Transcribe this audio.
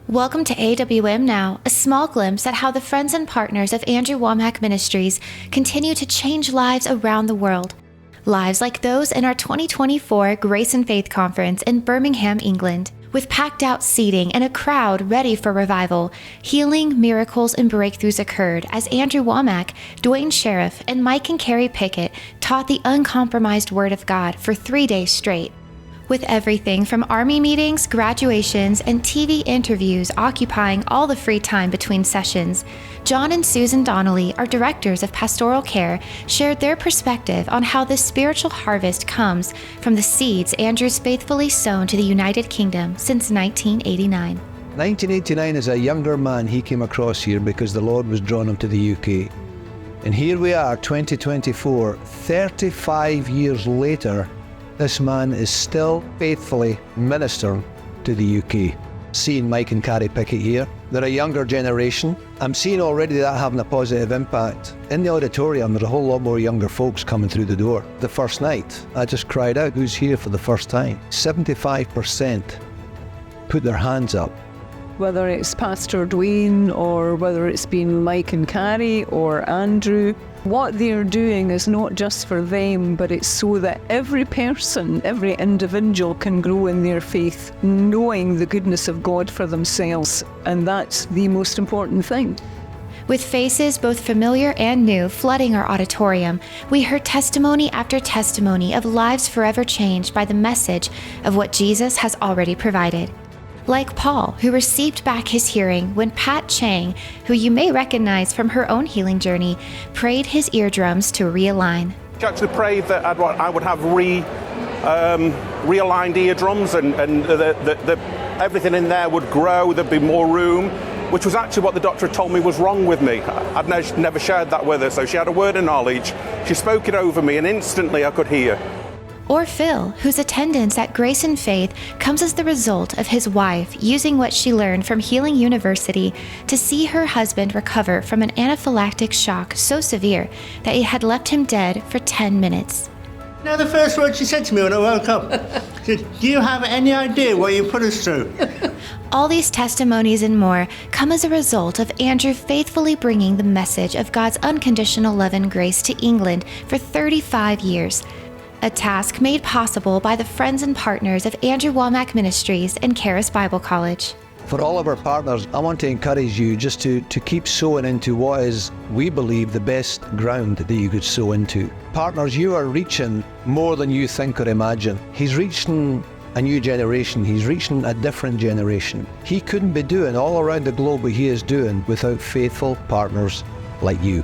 Welcome to AWM Now, a small glimpse at how the friends and partners of Andrew Wommack Ministries continue to change lives around the world. Lives like those in our 2024 Grace and Faith Conference in Birmingham, England. With packed-out seating and a crowd ready for revival, healing, miracles, and breakthroughs occurred as Andrew Wommack, Duane Sheriff, and Mike and Carrie Pickett taught the uncompromised Word of God for 3 days straight. With everything from ARMI meetings, graduations, and TV interviews occupying all the free time between sessions, John and Susan Donnelly, our Directors of Pastoral Care, shared their perspective on how this spiritual harvest comes from the seeds Andrew's faithfully sown to the United Kingdom since 1989. 1989, as a younger man, he came across here because the Lord was drawing him to the UK. And here we are, 2024, 35 years later, this man is still faithfully ministering to the UK. Seeing Mike and Carrie Pickett here, they're a younger generation. I'm seeing already that having a positive impact. In the auditorium, there's a whole lot more younger folks coming through the door. The first night, I just cried out, who's here for the first time? 75% put their hands up. Whether it's Pastor Duane or whether it's been Mike and Carrie or Andrew, what they're doing is not just for them, but it's so that every person, every individual can grow in their faith, knowing the goodness of God for themselves. And that's the most important thing. With faces both familiar and new flooding our auditorium, we heard testimony after testimony of lives forever changed by the message of what Jesus has already provided. Like Paul, who received back his hearing when Pat Chang, who you may recognize from her own healing journey, prayed his eardrums to realign. She actually prayed that I would have realigned eardrums and everything in there would grow, there'd be more room, which was actually what the doctor had told me was wrong with me. I'd never shared that with her, so she had a word of knowledge. She spoke it over me and instantly I could hear. Or Phil, whose attendance at Grace and Faith comes as the result of his wife using what she learned from Healing University to see her husband recover from an anaphylactic shock so severe that it had left him dead for 10 minutes. Now the first word she said to me when I woke up, she said, "Do you have any idea what you put us through?" All these testimonies and more come as a result of Andrew faithfully bringing the message of God's unconditional love and grace to England for 35 years. A task made possible by the friends and partners of Andrew Wommack Ministries and Charis Bible College. For all of our partners, I want to encourage you just to keep sowing into what is, we believe, the best ground that you could sow into. Partners, you are reaching more than you think or imagine. He's reaching a new generation. He's reaching a different generation. He couldn't be doing all around the globe what he is doing without faithful partners like you.